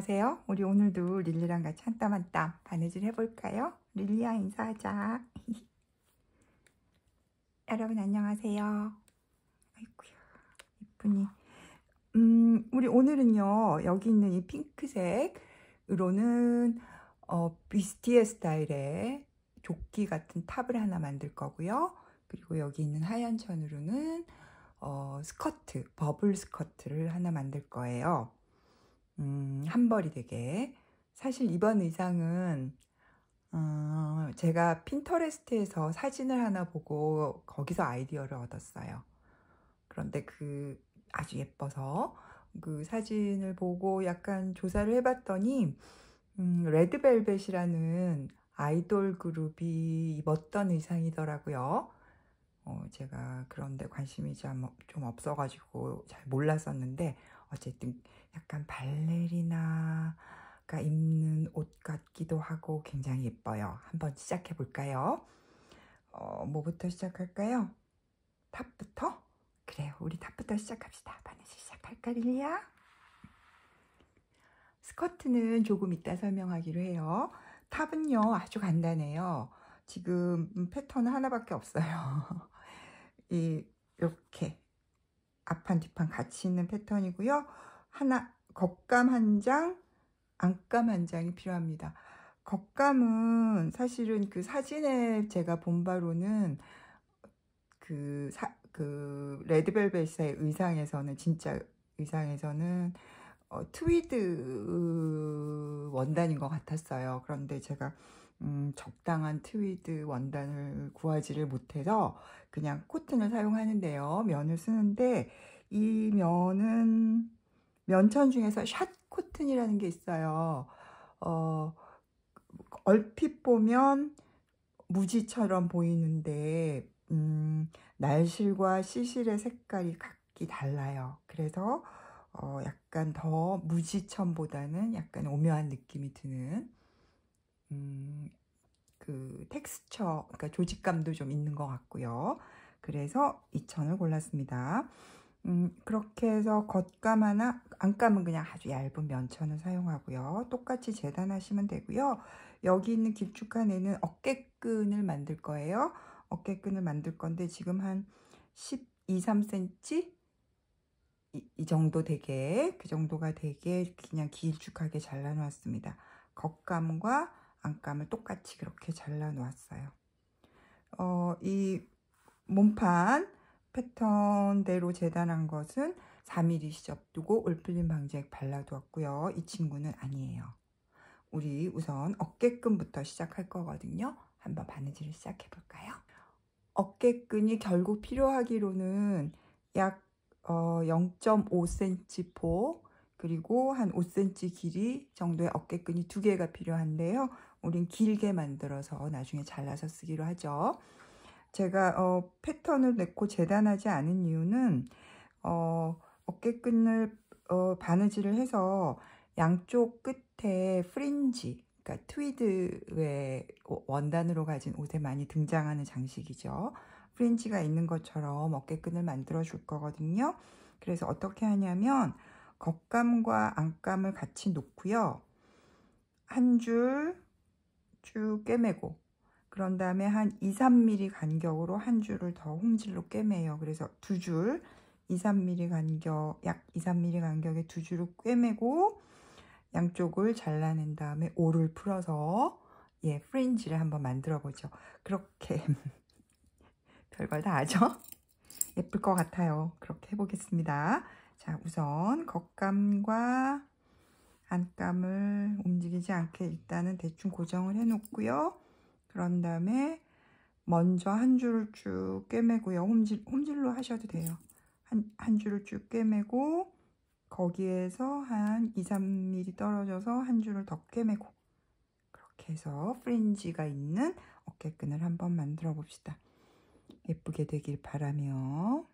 안녕하세요. 우리 오늘도 릴리랑 같이 한 땀 한 땀 바느질 해볼까요? 릴리야 인사하자. 여러분 안녕하세요. 아이고야 이쁘니. 우리 오늘은요 여기 있는 이 핑크색으로는 비스티에 스타일의 조끼 같은 탑을 하나 만들 거고요. 그리고 여기 있는 하얀 천으로는 스커트, 버블 스커트를 하나 만들 거예요. 한 벌이 되게. 사실 이번 의상은 제가 핀터레스트에서 사진을 하나 보고 거기서 아이디어를 얻었어요. 그런데 아주 예뻐서 그 사진을 보고 약간 조사를 해봤더니 레드벨벳이라는 아이돌 그룹이 입었던 의상이더라고요. 제가 그런데 관심이 좀 없어가지고 잘 몰랐었는데 어쨌든 약간 발레리나가 입는 옷 같기도 하고 굉장히 예뻐요. 한번 시작해 볼까요? 뭐부터 시작할까요? 탑부터? 그래요. 우리 탑부터 시작합시다. 바느질 시작할까 릴리야? 스커트는 조금 이따 설명하기로 해요. 탑은요 아주 간단해요. 지금 패턴은 하나밖에 없어요. 이렇게 앞판 뒷판 같이 있는 패턴이고요. 겉감 한 장, 안감 한 장이 필요합니다. 겉감은 사실은 그 사진에 제가 본 바로는 그 레드벨벳의 의상에서는 진짜 의상에서는 트위드 원단인 것 같았어요. 그런데 제가 적당한 트위드 원단을 구하지를 못해서 그냥 코튼을 사용하는데요. 면을 쓰는데 이 면은 면천 중에서 샷 코튼이라는 게 있어요. 얼핏 보면 무지처럼 보이는데 날실과 시실의 색깔이 각기 달라요. 그래서 약간 더 무지천보다는 약간 오묘한 느낌이 드는 그 텍스처, 그러니까 조직감도 좀 있는 것 같고요. 그래서 이 천을 골랐습니다. 그렇게 해서 겉감 하나, 안감은 그냥 아주 얇은 면천을 사용하고요. 똑같이 재단하시면 되고요. 여기 있는 길쭉한 애는 어깨끈을 만들 거예요. 어깨끈을 만들 건데 지금 한 12, 3cm? 이 정도 되게, 그 정도가 되게 그냥 길쭉하게 잘라 놓았습니다. 겉감과 안감을 똑같이 그렇게 잘라 놓았어요. 이 몸판 패턴대로 재단한 것은 4mm 시접 두고 올플림 방지액 발라두었고요. 이 친구는 아니에요. 우리 우선 어깨끈부터 시작할 거거든요. 한번 바느질을 시작해 볼까요? 어깨끈이 결국 필요하기로는 약 0.5cm 폭 그리고 한 5cm 길이 정도의 어깨끈이 2개가 필요한데요. 우린 길게 만들어서 나중에 잘라서 쓰기로 하죠. 제가 패턴을 냈고 재단하지 않은 이유는 어깨끈을 바느질을 해서 양쪽 끝에 프린지, 그러니까 트위드의 원단으로 가진 옷에 많이 등장하는 장식이죠. 프린지가 있는 것처럼 어깨끈을 만들어 줄 거거든요. 그래서 어떻게 하냐면 겉감과 안감을 같이 놓고요. 한 줄 쭉 꿰매고 그런 다음에 한 2, 3mm 간격으로 한 줄을 더 홈질로 꿰매요. 그래서 두 줄, 2, 3mm 간격, 약 2, 3mm 간격의 두 줄을 꿰매고 양쪽을 잘라낸 다음에 올을 풀어서 프린지를 한번 만들어 보죠. 그렇게 별걸 다 하죠? 예쁠 것 같아요. 그렇게 해보겠습니다. 자, 우선 겉감과 안감을 움직이지 않게 일단은 대충 고정을 해 놓고요. 그런 다음에 먼저 한 줄을 쭉 꿰매고요. 홈질로 하셔도 돼요. 한 줄을 쭉 꿰매고 거기에서 한 2, 3mm 떨어져서 한 줄을 더 꿰매고 그렇게 해서 프린지가 있는 어깨끈을 한번 만들어 봅시다. 예쁘게 되길 바라며.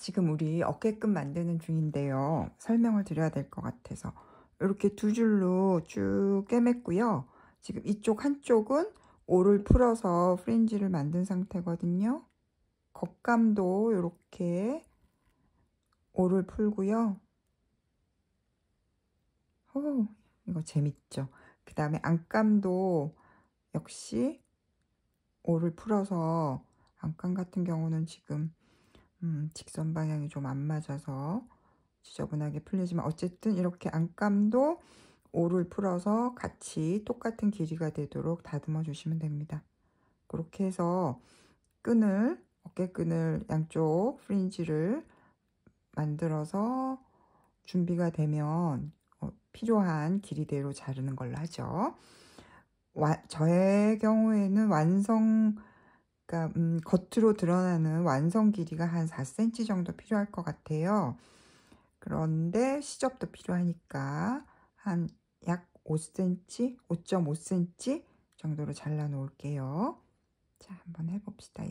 지금 우리 어깨끈 만드는 중인데요. 설명을 드려야 될 것 같아서 이렇게 두 줄로 쭉 꿰맸고요. 지금 이쪽 한쪽은 오를 풀어서 프린지를 만든 상태거든요. 겉감도 이렇게 오를 풀고요. 오, 이거 재밌죠? 그 다음에 안감도 역시 오를 풀어서, 안감 같은 경우는 지금 직선 방향이 좀 안 맞아서 지저분하게 풀리지만 어쨌든 이렇게 안감도 오를 풀어서 같이 똑같은 길이가 되도록 다듬어 주시면 됩니다. 그렇게 해서 끈을, 어깨끈을, 양쪽 프린지를 만들어서 준비가 되면 필요한 길이대로 자르는 걸로 하죠. 저의 경우에는 그러니까 겉으로 드러나는 완성 길이가 한 4cm 정도 필요할 것 같아요. 그런데 시접도 필요하니까 한 약 5cm, 5.5cm 정도로 잘라 놓을게요. 자, 한번 해봅시다요.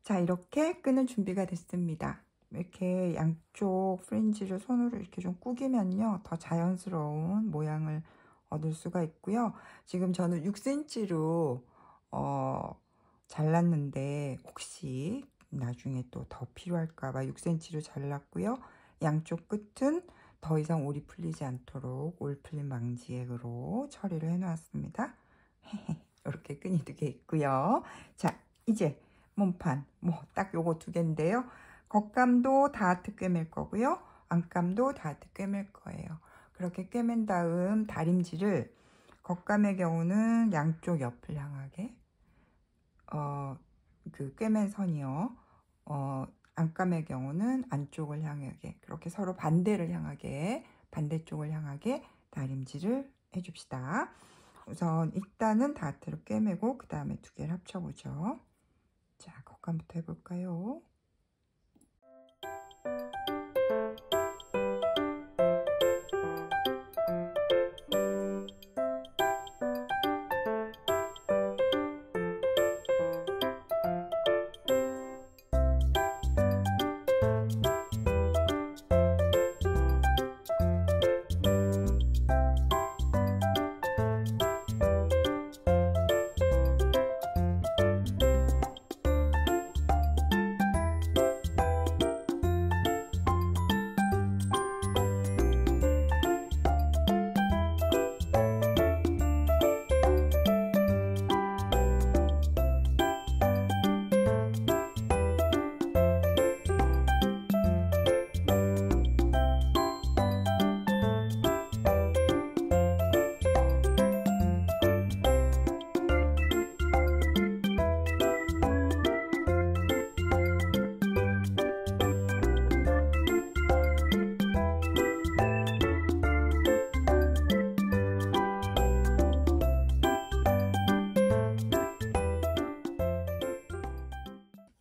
자, 이렇게 끈은 준비가 됐습니다. 이렇게 양쪽 프린지를 손으로 이렇게 좀 구기면요, 더 자연스러운 모양을 얻을 수가 있고요. 지금 저는 6cm로 잘랐는데 혹시 나중에 또 더 필요할까봐 6cm로 잘랐고요. 양쪽 끝은 더 이상 올이 풀리지 않도록 올 풀림 방지액으로 처리를 해놓았습니다. 이렇게 끈이 2개 있고요. 자, 이제 몸판 딱 요거 2개인데요. 겉감도 다트 꿰맬 거고요. 안감도 다트 꿰맬 거예요. 그렇게 꿰맨 다음 다림질을 겉감의 경우는 양쪽 옆을 향하게 그 꿰맨 선이요. 안감의 경우는 안쪽을 향하게, 그렇게 서로 반대를 향하게, 반대쪽을 향하게 다림질을 해줍시다. 우선 일단은 다트를 꿰매고 그 다음에 2개를 합쳐보죠. 자, 겉감부터 해볼까요?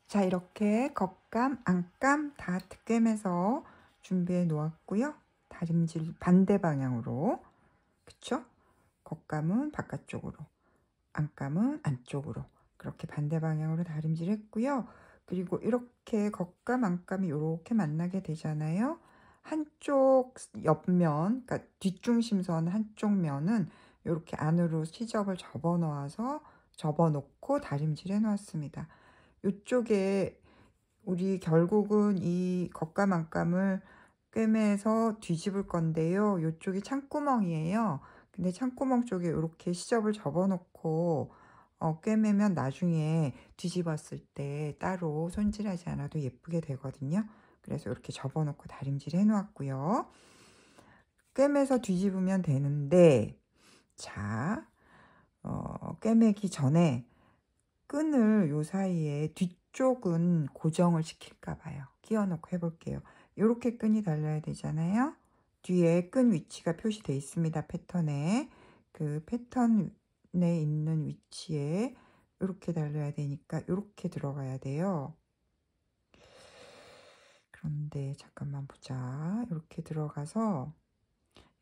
자, 이렇게 겉감, 안감 다 꿰매서 준비해 놓았고요. 다림질 반대 방향으로, 그쵸? 겉감은 바깥쪽으로, 안감은 안쪽으로, 그렇게 반대 방향으로 다림질 했고요. 그리고 이렇게 겉감, 안감이 이렇게 만나게 되잖아요. 한쪽 옆면, 그러니까 뒷중심선 한쪽 면은 이렇게 안으로 시접을 접어놓고 다림질 해놨습니다. 이쪽에 우리 결국은 이 겉감 안감을 꿰매서 뒤집을 건데요. 이쪽이 창구멍이에요. 근데 창구멍 쪽에 이렇게 시접을 접어놓고 꿰매면 나중에 뒤집었을 때 따로 손질하지 않아도 예쁘게 되거든요. 그래서 이렇게 접어놓고 다림질 해놓았고요. 꿰매서 뒤집으면 되는데, 자, 꿰매기 전에 끈을 요 사이에 뒤쪽은 고정을 시킬까 봐요. 끼워놓고 해볼게요. 이렇게 끈이 달려야 되잖아요. 뒤에 끈 위치가 표시되어 있습니다. 패턴에. 그 패턴에 있는 위치에 이렇게 달려야 되니까 이렇게 들어가야 돼요. 그런데 잠깐만 보자. 이렇게 들어가서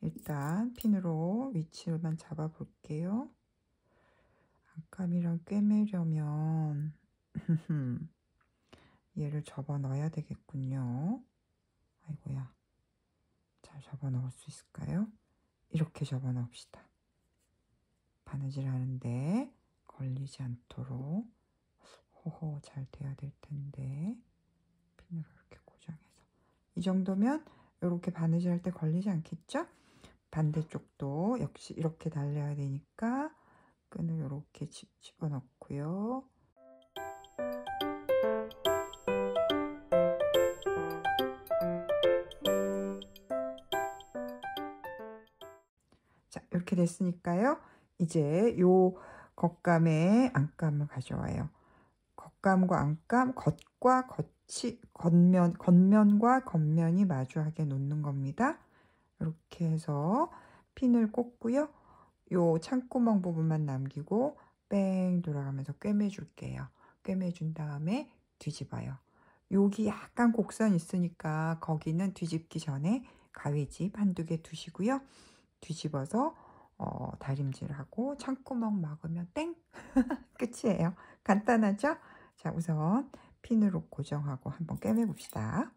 일단 핀으로 위치만 잡아 볼게요. 안감이랑 꿰매려면 얘를 접어 넣어야 되겠군요. 아이고야, 잘 접어 넣을 수 있을까요? 이렇게 접어 넣읍시다. 바느질 하는데 걸리지 않도록. 호호, 잘 돼야 될 텐데. 핀으로 이렇게 고정해서 이 정도면 이렇게 바느질 할 때 걸리지 않겠죠? 반대쪽도 역시 이렇게 달려야 되니까 끈을 이렇게 집어넣고요. 자, 이렇게 됐으니까요. 이제 요 겉감에 안감을 가져와요. 겉감과 안감, 겉과 겉이, 겉면과 겉면이 마주하게 놓는 겁니다. 이렇게 해서 핀을 꽂고요. 요 창구멍 부분만 남기고 뺑 돌아가면서 꿰매 줄게요. 꿰매 준 다음에 뒤집어요. 여기 약간 곡선 있으니까 거기는 뒤집기 전에 가위집 한두 개 두시고요. 뒤집어서 다림질하고 창구멍 막으면 땡! 끝이에요. 간단하죠? 자, 우선 핀으로 고정하고 한번 꿰매 봅시다.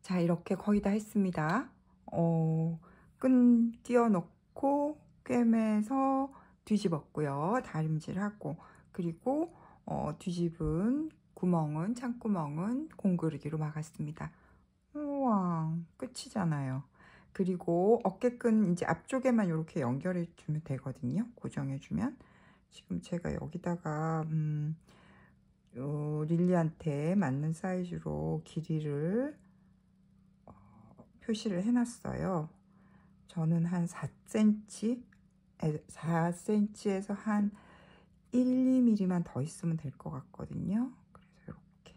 자, 이렇게 거의 다 했습니다. 끈 띄워 넣고 꿰매서 뒤집었고요. 다림질하고, 그리고 뒤집은 구멍은, 창구멍은 공그르기로 막았습니다. 우와, 끝이잖아요. 그리고 어깨끈 이제 앞쪽에만 이렇게 연결해 주면 되거든요. 고정해 주면. 지금 제가 여기다가 릴리한테 맞는 사이즈로 길이를 표시를 해놨어요. 저는 한 4cm에서 한 1, 2mm만 더 있으면 될 것 같거든요. 그래서 이렇게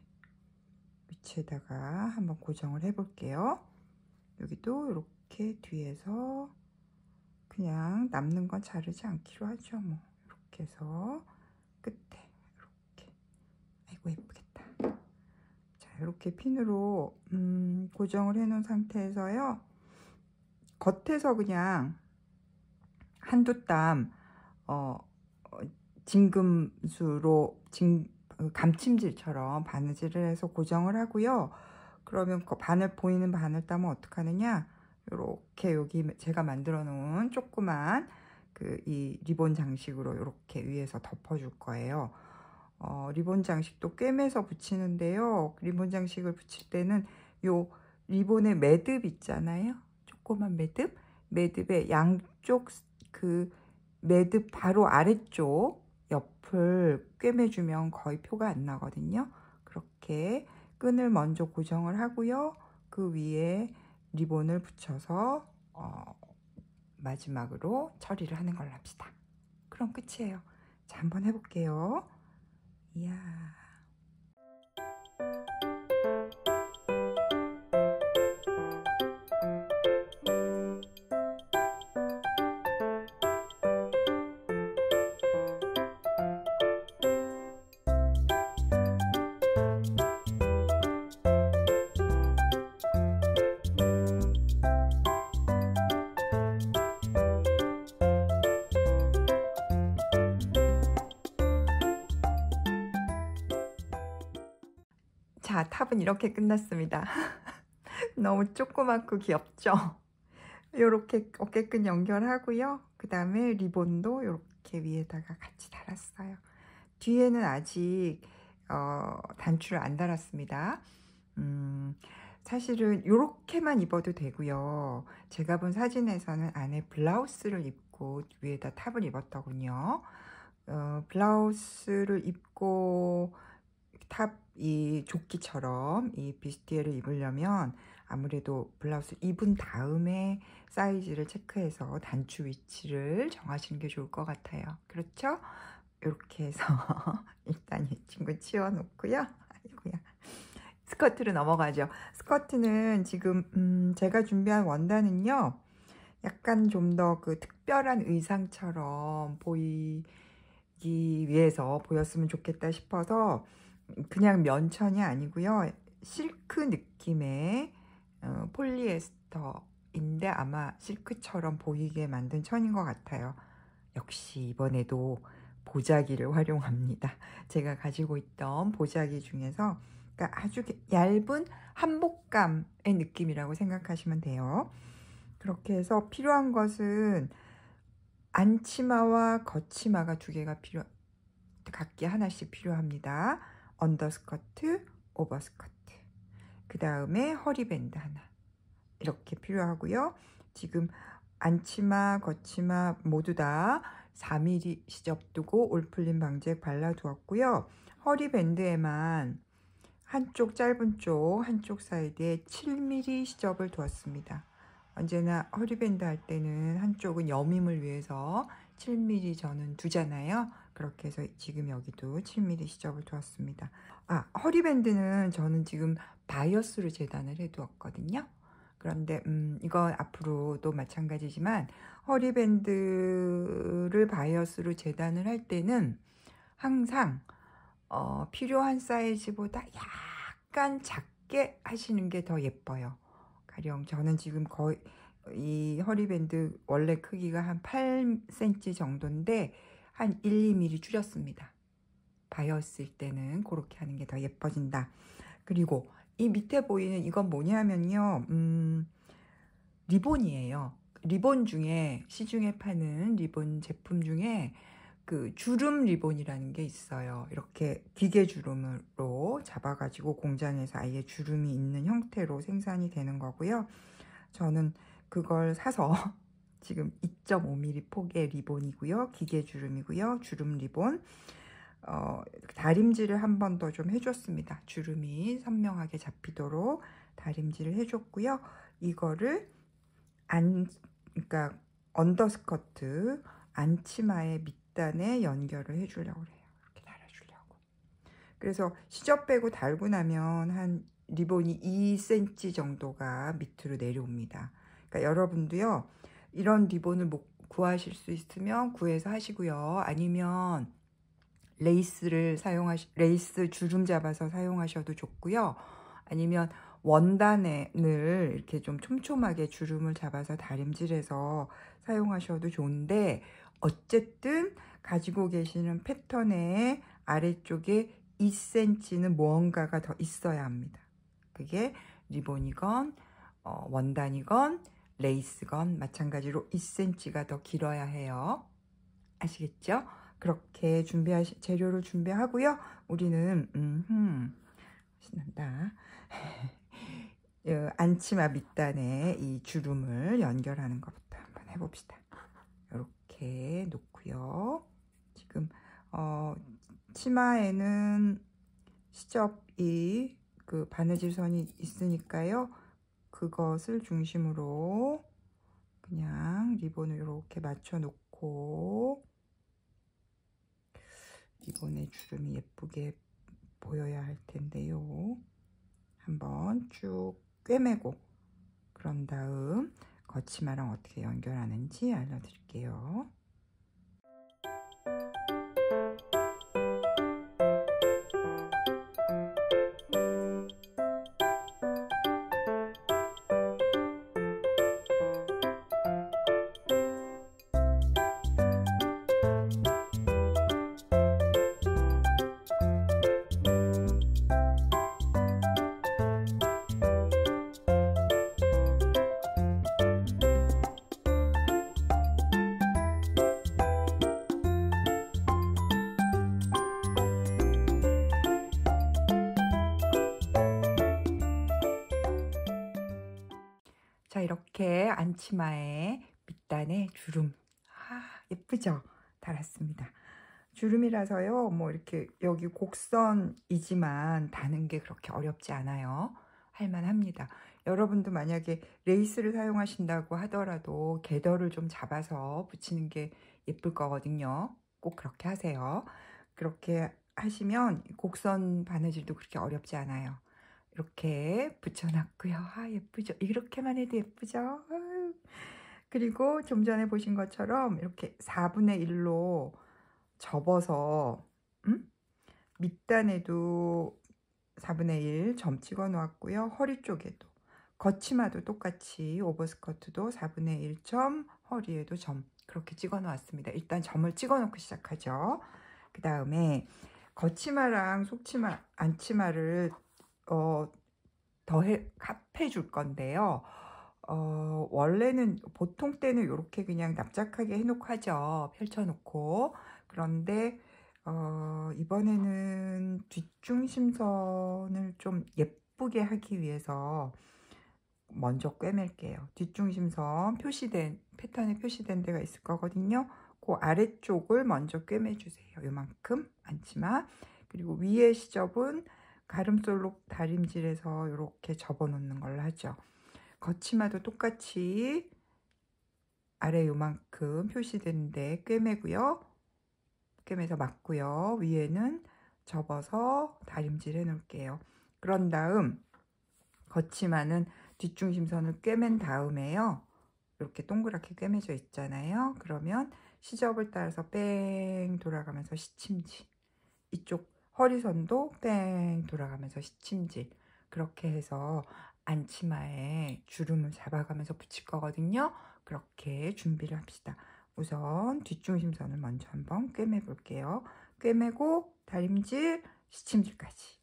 위치에다가 한번 고정을 해 볼게요. 여기도 이렇게 뒤에서 그냥 남는 건 자르지 않기로 하죠. 뭐 이렇게 해서 끝에 이렇게. 아이고 예쁘겠다. 자, 이렇게 핀으로 고정을 해 놓은 상태에서요. 겉에서 그냥 한두 땀 진금수로 감침질처럼 바느질을 해서 고정을 하고요. 그러면 보이는 바늘땀은 어떻게 하느냐, 이렇게 여기 제가 만들어 놓은 조그만 이 리본 장식으로 이렇게 위에서 덮어줄 거예요. 리본 장식도 꿰매서 붙이는데요. 리본 장식을 붙일 때는 요 리본의 매듭 있잖아요. 조그만 매듭, 매듭의 양쪽 그 매듭 바로 아래쪽 옆을 꿰매주면 거의 표가 안 나거든요. 그렇게 끈을 먼저 고정을 하고요. 그 위에 리본을 붙여서 마지막으로 처리를 하는 걸로 합시다. 그럼 끝이에요. 자, 한번 해볼게요. 이야. 자, 탑은 이렇게 끝났습니다. 너무 조그맣고 귀엽죠? 이렇게 어깨끈 연결하고요. 그 다음에 리본도 이렇게 위에다가 같이 달았어요. 뒤에는 아직 단추를 안 달았습니다. 사실은 이렇게만 입어도 되고요. 제가 본 사진에서는 안에 블라우스를 입고 위에다 탑을 입었더군요. 블라우스를 입고 탑 이 조끼처럼 이 비스티에를 입으려면 아무래도 블라우스 입은 다음에 사이즈를 체크해서 단추 위치를 정하시는 게 좋을 것 같아요. 그렇죠? 이렇게 해서 일단 이 친구 치워놓고요. 아이고야. 스커트로 넘어가죠. 스커트는 지금 제가 준비한 원단은요. 약간 좀 더 그 특별한 의상처럼 보이기 위해서 보였으면 좋겠다 싶어서 그냥 면천이 아니고요. 실크 느낌의 폴리에스터인데 아마 실크처럼 보이게 만든 천인 것 같아요. 역시 이번에도 보자기를 활용합니다. 제가 가지고 있던 보자기 중에서 그러니까 아주 얇은 한복감의 느낌이라고 생각하시면 돼요. 그렇게 해서 필요한 것은 안치마와 겉치마가 두 개가 각기 하나씩 필요합니다. 언더스커트, 오버스커트, 그 다음에 허리밴드 하나 이렇게 필요하고요. 지금 안치마, 겉치마 모두 다 4mm 시접 두고 올풀림 방지액 발라두었고요. 허리밴드에만 한쪽 짧은 쪽, 한쪽 사이드에 7mm 시접을 두었습니다. 언제나 허리밴드 할 때는 한쪽은 여밈을 위해서 7mm 저는 두잖아요. 그렇게 해서 지금 여기도 7mm 시접을 두었습니다. 허리밴드는 저는 지금 바이어스로 재단을 해 두었거든요. 그런데 이건 앞으로도 마찬가지지만 허리밴드를 바이어스로 재단을 할 때는 항상 필요한 사이즈보다 약간 작게 하시는 게 더 예뻐요. 가령 저는 지금 거의 이 허리밴드 원래 크기가 한 8cm 정도인데 한 1, 2mm 줄였습니다. 바이어스일 때는 그렇게 하는 게 더 예뻐진다. 그리고 이 밑에 보이는 이건 뭐냐면요. 리본이에요. 리본 중에 시중에 파는 리본 제품 중에 그 주름 리본이라는 게 있어요. 이렇게 기계 주름으로 잡아가지고 공장에서 아예 주름이 있는 형태로 생산이 되는 거고요. 저는 그걸 사서 지금 2.5mm 폭의 리본이고요. 기계 주름이고요. 주름 리본. 다림질을 한 번 더 좀 해줬습니다. 주름이 선명하게 잡히도록 다림질을 해줬고요. 이거를 그러니까 언더스커트 안치마의 밑단에 연결을 해주려고 해요. 이렇게 달아주려고. 그래서 시접 빼고 달고 나면 한 리본이 2cm 정도가 밑으로 내려옵니다. 그러니까 여러분도요. 이런 리본을 구하실 수 있으면 구해서 하시고요. 아니면 레이스 주름 잡아서 사용하셔도 좋고요. 아니면 원단을 이렇게 좀 촘촘하게 주름을 잡아서 다림질해서 사용하셔도 좋은데 어쨌든 가지고 계시는 패턴의 아래쪽에 2cm는 무언가가 더 있어야 합니다. 그게 리본이건 원단이건 레이스건 마찬가지로 2cm가 더 길어야 해요. 아시겠죠? 그렇게 재료를 준비하고요. 우리는 신난다. 안치마 밑단에 이 주름을 연결하는 것부터 한번 해봅시다. 이렇게 놓고요. 지금 치마에는 시접이 그 바느질 선이 있으니까요. 그것을 중심으로 그냥 리본을 이렇게 맞춰 놓고, 리본의 주름이 예쁘게 보여야 할 텐데요. 한번 쭉 꿰매고, 그런 다음 거치마랑 어떻게 연결하는지 알려드릴게요. 자, 이렇게 안치마에 밑단에 주름, 예쁘죠? 달았습니다. 주름이라서요, 뭐 이렇게 여기 곡선이지만 다는 게 그렇게 어렵지 않아요. 할만합니다. 여러분도 만약에 레이스를 사용하신다고 하더라도 궤도를 좀 잡아서 붙이는 게 예쁠 거거든요. 꼭 그렇게 하세요. 그렇게 하시면 곡선 바느질도 그렇게 어렵지 않아요. 이렇게 붙여놨고요. 예쁘죠? 이렇게만 해도 예쁘죠? 그리고 좀 전에 보신 것처럼 이렇게 4분의 1로 접어서 밑단에도 4분의 1 점 찍어 놓았고요. 허리 쪽에도, 거치마도 똑같이 오버스커트도 4분의 1 점, 허리에도 점 그렇게 찍어 놓았습니다. 일단 점을 찍어 놓고 시작하죠. 그 다음에 거치마랑 속치마, 안치마를 합해 줄 건데요. 원래는 보통 때는 이렇게 그냥 납작하게 해놓고 하죠. 펼쳐놓고. 그런데 이번에는 뒷중심선을 좀 예쁘게 하기 위해서 먼저 꿰맬게요. 뒷중심선 표시된, 패턴에 표시된 데가 있을 거거든요. 그 아래쪽을 먼저 꿰매주세요. 요만큼 안치마. 그리고 위에 시접은 가름솔로 다림질해서 이렇게 접어 놓는 걸로 하죠. 거치마도 똑같이 아래 요만큼 표시되는데 꿰매고요. 꿰매서 맞고요. 위에는 접어서 다림질 해 놓을게요. 그런 다음 거치마는 뒷중심선을 꿰맨 다음에요. 이렇게 동그랗게 꿰매져 있잖아요. 그러면 시접을 따라서 뺑 돌아가면서 시침질, 이쪽 허리선도 뺑 돌아가면서 시침질, 그렇게 해서 안치마에 주름을 잡아가면서 붙일 거거든요. 그렇게 준비를 합시다. 우선 뒷중심선을 먼저 한번 꿰매 볼게요. 꿰매고 다림질, 시침질까지.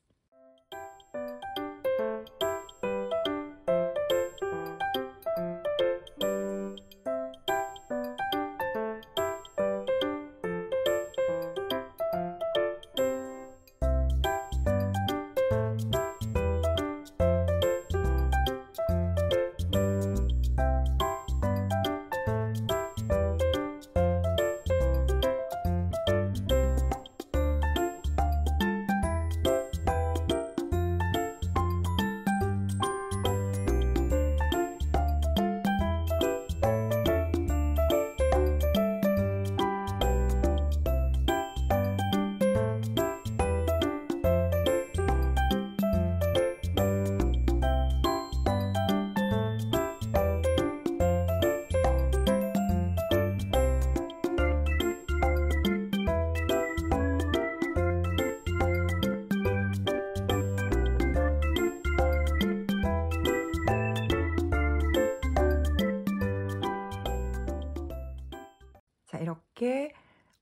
자, 이렇게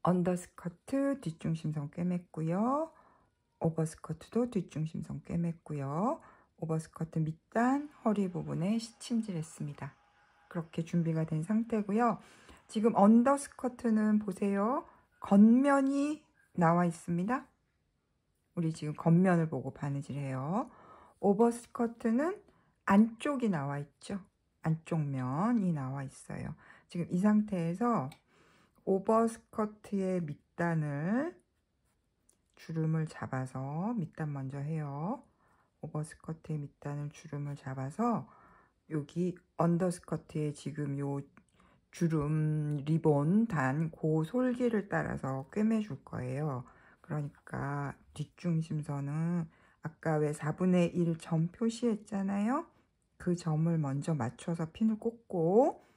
언더스커트 뒷중심선 꿰맸고요. 오버스커트도 뒷중심선 꿰맸고요. 오버스커트 밑단 허리 부분에 시침질 했습니다. 그렇게 준비가 된 상태고요. 지금 언더스커트는 보세요. 겉면이 나와 있습니다. 우리 지금 겉면을 보고 바느질해요. 오버스커트는 안쪽이 나와 있죠. 안쪽 면이 나와 있어요. 지금 이 상태에서 오버스커트의 밑단을 주름을 잡아서 밑단 먼저 해요. 오버스커트의 밑단을 주름을 잡아서 여기 언더스커트에 지금 요 주름 리본 단 그 솔기를 따라서 꿰매줄 거예요. 그러니까 뒷중심선은 아까 왜 4분의 1 점 표시했잖아요. 그 점을 먼저 맞춰서 핀을 꽂고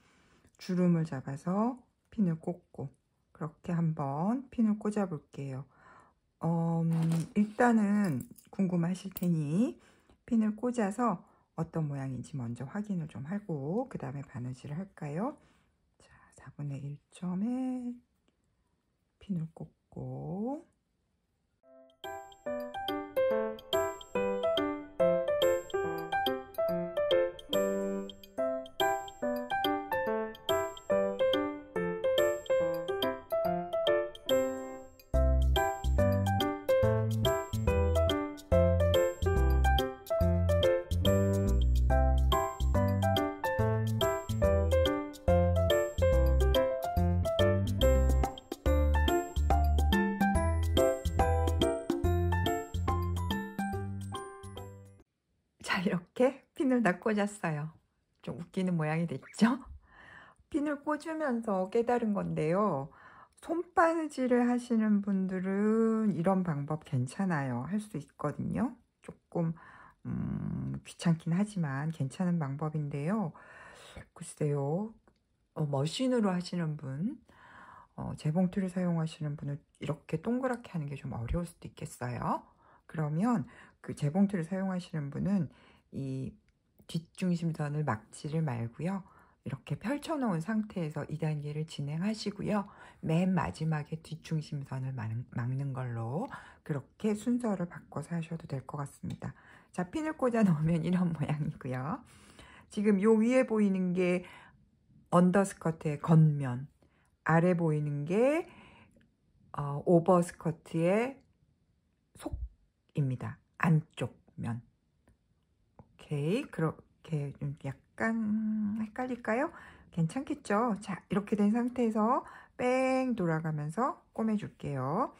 주름을 잡아서 핀을 꽂고 그렇게 한번 핀을 꽂아 볼게요. 일단은 궁금하실 테니 핀을 꽂아서 어떤 모양인지 먼저 확인을 좀 하고 그 다음에 바느질을 할까요? 자, 4분의 1점에 핀을 꽂고 자, 이렇게 핀을 다 꽂았어요. 좀 웃기는 모양이 됐죠? 핀을 꽂으면서 깨달은 건데요. 손바느질을 하시는 분들은 이런 방법 괜찮아요. 할 수 있거든요. 조금 귀찮긴 하지만 괜찮은 방법인데요. 글쎄요. 머신으로 하시는 분, 재봉틀을 사용하시는 분은 이렇게 동그랗게 하는 게 좀 어려울 수도 있겠어요. 그러면 그 재봉틀을 사용하시는 분은 이 뒷중심선을 막지를 말고요. 이렇게 펼쳐 놓은 상태에서 2단계를 진행하시고요. 맨 마지막에 뒷중심선을 막는 걸로 그렇게 순서를 바꿔서 하셔도 될 것 같습니다. 자, 핀을 꽂아 놓으면 이런 모양이고요. 지금 요 위에 보이는 게 언더스커트의 겉면, 아래 보이는 게 오버스커트의 속입니다. 안쪽 면. 오케이, 그렇게 좀 약간 헷갈릴까요? 괜찮겠죠? 자, 이렇게 된 상태에서 뺑 돌아가면서 꼬매줄게요.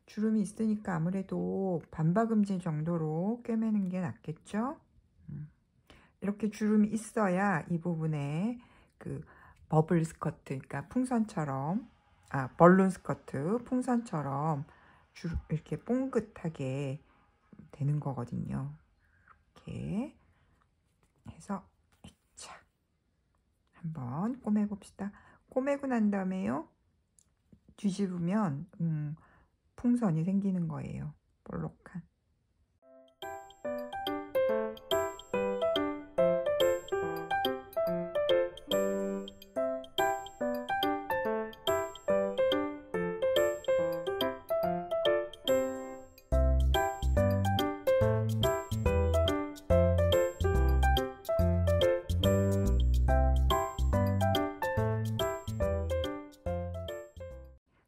주름이 있으니까 아무래도 반박음질 정도로 꿰매는 게 낫겠죠? 이렇게 주름이 있어야 이 부분에 그 버블 스커트, 그러니까 풍선처럼, 벌룬 스커트, 풍선처럼 이렇게 뽕긋하게 되는 거거든요. 이렇게 해서 자, 한번 꼬매 봅시다. 꼬매고 난 다음에요, 뒤집으면 풍선이 생기는 거예요. 볼록한.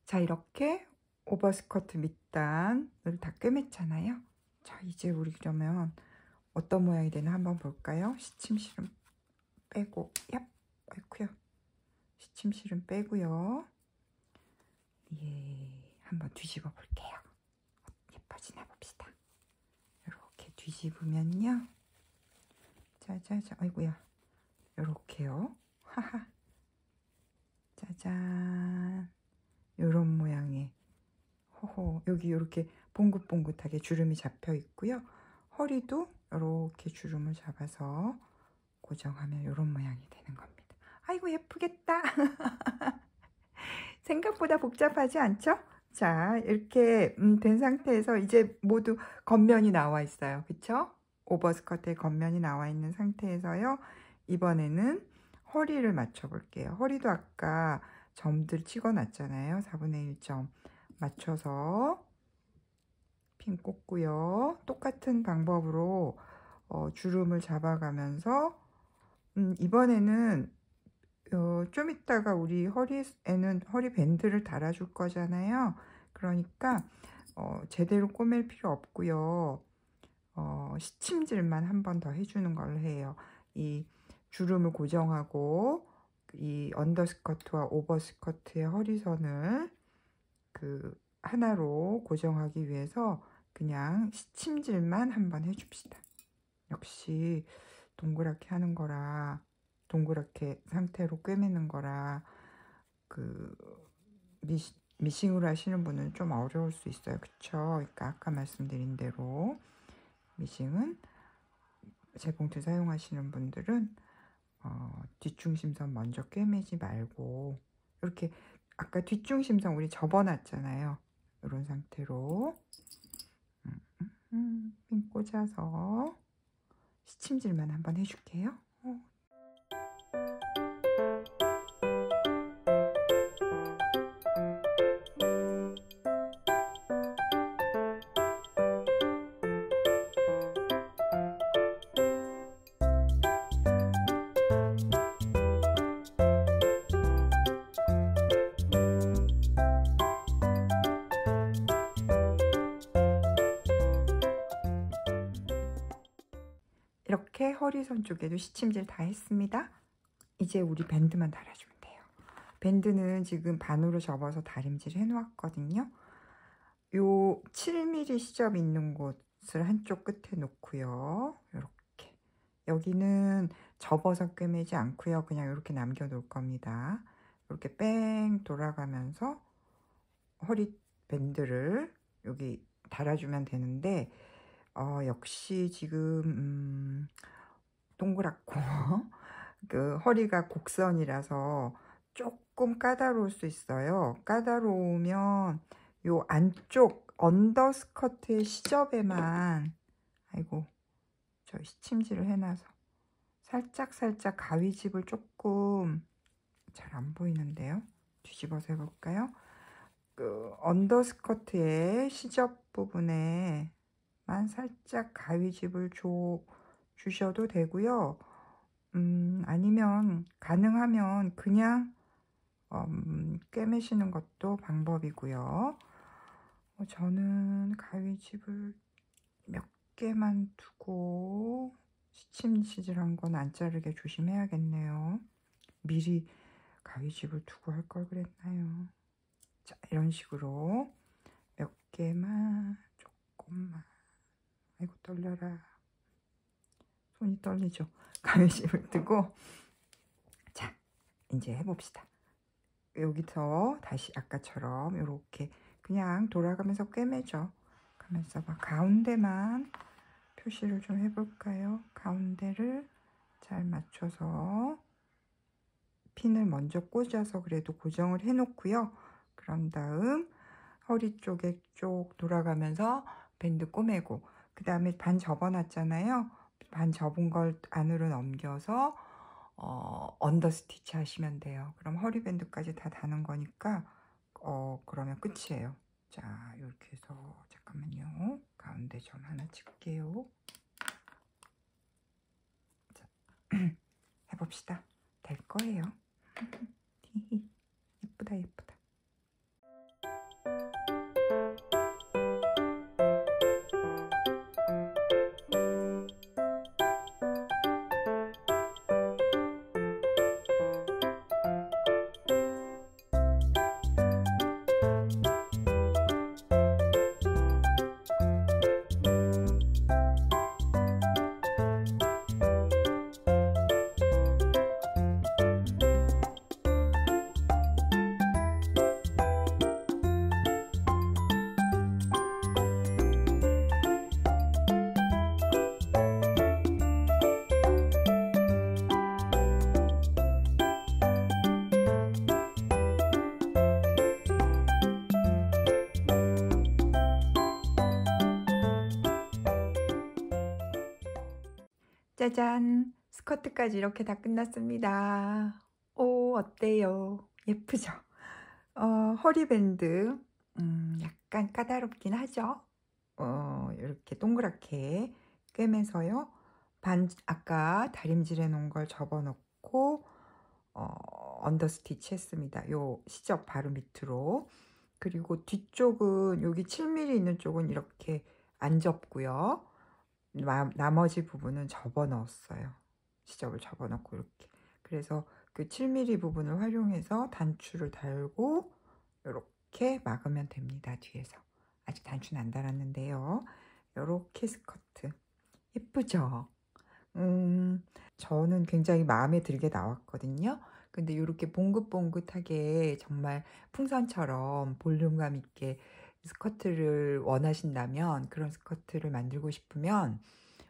자, 이렇게 오버스커트 밑단을 다 꿰맸잖아요. 자, 이제 우리 그러면 어떤 모양이 되나 한번 볼까요? 시침실은 빼고, 얍, 아이쿠요. 시침실은 빼고요. 예, 한번 뒤집어 볼게요. 예뻐지나 봅시다. 이렇게 뒤집으면요. 짜자자, 아이고야. 요렇게요. 하하. 짜잔. 요런 모양의 호호, 여기 이렇게 봉긋봉긋하게 주름이 잡혀 있고요. 허리도 이렇게 주름을 잡아서 고정하면 이런 모양이 되는 겁니다. 아이고, 예쁘겠다. 생각보다 복잡하지 않죠? 자, 이렇게 된 상태에서 이제 모두 겉면이 나와 있어요. 그쵸? 오버스커트의 겉면이 나와 있는 상태에서요. 이번에는 허리를 맞춰 볼게요. 허리도 아까 점들 찍어 놨잖아요. 4분의 1점 맞춰서 핀 꽂고요. 똑같은 방법으로 주름을 잡아가면서 이번에는 좀 이따가 우리 허리에는 허리 밴드를 달아줄 거잖아요. 그러니까 제대로 꼬맬 필요 없고요. 시침질만 한 번 더 해주는 걸로 해요. 이 주름을 고정하고 이 언더스커트와 오버스커트의 허리선을 하나로 고정하기 위해서 그냥 시침질만 한번 해줍시다. 역시 동그랗게 하는 거라, 동그랗게 상태로 꿰매는 거라 미싱으로 하시는 분은 좀 어려울 수 있어요. 그쵸? 그러니까 아까 말씀드린 대로 미싱은 재봉틀 사용하시는 분들은 뒷중심선 먼저 꿰매지 말고 이렇게 아까 뒷중심선 우리 접어놨잖아요. 이런 상태로 핀 꽂아서 시침질만 한번 해줄게요. 이렇게 허리선 쪽에도 시침질 다 했습니다. 이제 우리 밴드만 달아주면 돼요. 밴드는 지금 반으로 접어서 다림질 해놓았거든요. 요 7mm 시접 있는 곳을 한쪽 끝에 놓고요. 이렇게 여기는 접어서 꿰매지 않고요. 그냥 이렇게 남겨 놓을 겁니다. 이렇게 뺑 돌아가면서 허리 밴드를 여기 달아주면 되는데 역시 지금 동그랗고 허리가 곡선이라서 조금 까다로울 수 있어요. 까다로우면 요 안쪽 언더스커트의 시접에만 아이고 저 시침질을 해놔서 살짝 가위집을 조금 잘 안 보이는데요. 뒤집어서 해볼까요? 언더스커트의 시접 부분에 살짝 가위집을 주셔도 되고요. 아니면 가능하면 그냥 꿰매시는 것도 방법이고요. 저는 가위집을 몇 개만 두고 시침질한 건 안 자르게 조심해야겠네요. 미리 가위집을 두고 할 걸 그랬나요? 자, 이런 식으로 몇 개만 조금만 아이고 떨려라. 손이 떨리죠. 가위집을 뜨고 자 이제 해봅시다. 여기서 다시 아까처럼 이렇게 그냥 돌아가면서 꿰매죠. 가면서 막 가운데만 표시를 좀 해볼까요? 가운데를 잘 맞춰서 핀을 먼저 꽂아서 그래도 고정을 해 놓고요. 그런 다음 허리 쪽에 쭉 돌아가면서 밴드 꼬매고 그 다음에 반 접어놨잖아요. 반 접은 걸 안으로 넘겨서 언더스티치 하시면 돼요. 그럼 허리밴드까지 다 다는 거니까 그러면 끝이에요. 자 이렇게 해서 잠깐만요. 가운데 점 하나 찍을게요. 자, 해봅시다. 될 거예요. 예쁘다 예쁘다. 짜잔! 스커트까지 이렇게 다 끝났습니다. 오, 어때요? 예쁘죠? 허리밴드 약간 까다롭긴 하죠? 이렇게 동그랗게 꿰매서요. 아까 다림질 해놓은 걸 접어놓고 언더스티치 했습니다. 요 시접 바로 밑으로. 그리고 뒤쪽은 여기 7mm 있는 쪽은 이렇게 안 접고요. 나머지 부분은 접어 넣었어요. 시접을 접어 넣고 이렇게. 그래서 그 7mm 부분을 활용해서 단추를 달고 이렇게 막으면 됩니다. 뒤에서. 아직 단추는 안 달았는데요. 이렇게 스커트. 예쁘죠? 저는 굉장히 마음에 들게 나왔거든요. 근데 이렇게 봉긋봉긋하게 정말 풍선처럼 볼륨감 있게 스커트를 원하신다면, 그런 스커트를 만들고 싶으면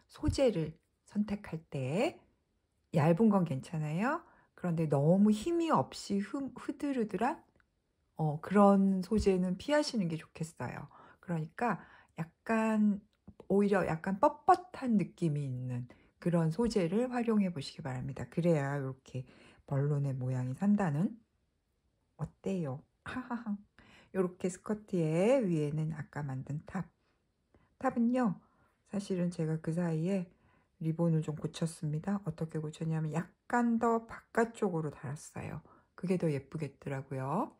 소재를 선택할 때 얇은 건 괜찮아요. 그런데 너무 힘이 없이 흐들흐들한 그런 소재는 피하시는 게 좋겠어요. 그러니까 약간, 오히려 약간 뻣뻣한 느낌이 있는 그런 소재를 활용해 보시기 바랍니다. 그래야 이렇게 벌론의 모양이 산다는. 어때요? 이렇게 스커트의 위에는 아까 만든 탑은요, 사실은 제가 그 사이에 리본을 좀 고쳤습니다. 어떻게 고쳤냐면 약간 더 바깥쪽으로 달았어요. 그게 더 예쁘겠더라고요.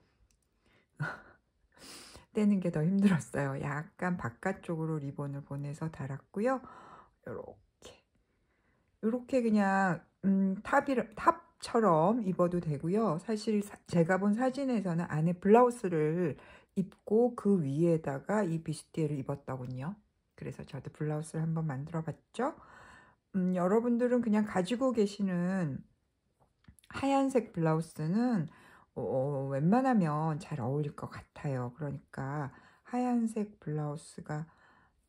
떼는 게 더 힘들었어요. 약간 바깥쪽으로 리본을 보내서 달았고요. 이렇게 그냥 탑처럼 입어도 되고요. 사실 제가 본 사진에서는 안에 블라우스를 입고 그 위에다가 이 비스티를 입었더군요. 그래서 저도 블라우스를 한번 만들어 봤죠. 여러분들은 그냥 가지고 계시는 하얀색 블라우스는 웬만하면 잘 어울릴 것 같아요. 그러니까 하얀색 블라우스가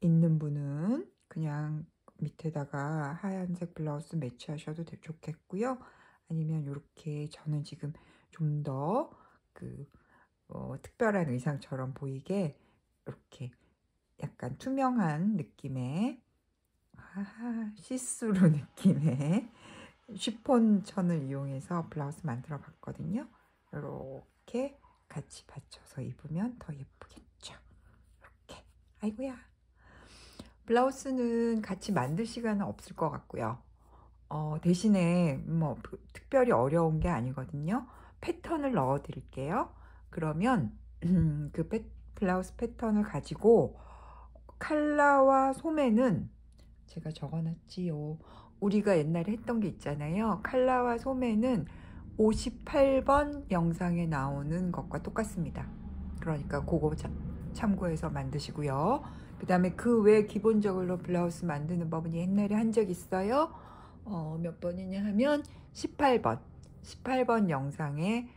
있는 분은 그냥 밑에다가 하얀색 블라우스 매치하셔도 좋겠고요. 아니면 이렇게, 저는 지금 좀 더 특별한 의상처럼 보이게 이렇게 약간 투명한 느낌의 시스루 느낌의 쉬폰 천을 이용해서 블라우스 만들어 봤거든요. 이렇게 같이 받쳐서 입으면 더 예쁘겠죠. 이렇게. 아이고야. 블라우스는 같이 만들 시간은 없을 것 같고요. 대신에 뭐 특별히 어려운 게 아니거든요. 패턴을 넣어 드릴게요. 그러면 그 블라우스 패턴을 가지고 칼라와 소매는 제가 적어놨지요. 우리가 옛날에 했던 게 있잖아요. 칼라와 소매는 58번 영상에 나오는 것과 똑같습니다. 그러니까 그거 참고해서 만드시고요. 그 다음에 그 외 기본적으로 블라우스 만드는 법은 옛날에 한 적 있어요. 몇 번이냐 하면 18번 영상에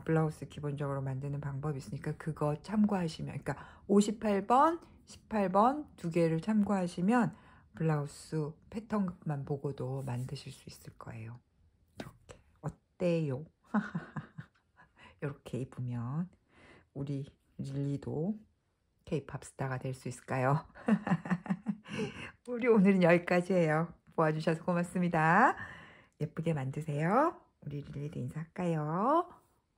블라우스 기본적으로 만드는 방법이 있으니까 그거 참고하시면, 그러니까 58번, 18번 두 개를 참고하시면 블라우스 패턴만 보고도 만드실 수 있을 거예요. 이렇게. 어때요? 이렇게 입으면 우리 릴리도 K-팝 스타가 될 수 있을까요? 우리 오늘은 여기까지예요. 보아주셔서 고맙습니다. 예쁘게 만드세요. 우리 릴리도 인사할까요?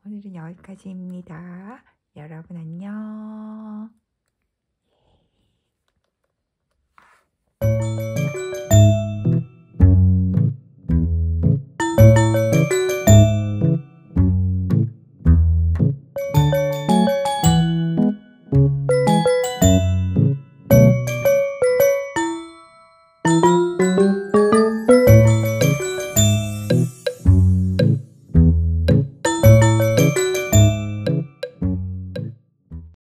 오늘은 여기까지입니다. 여러분 안녕.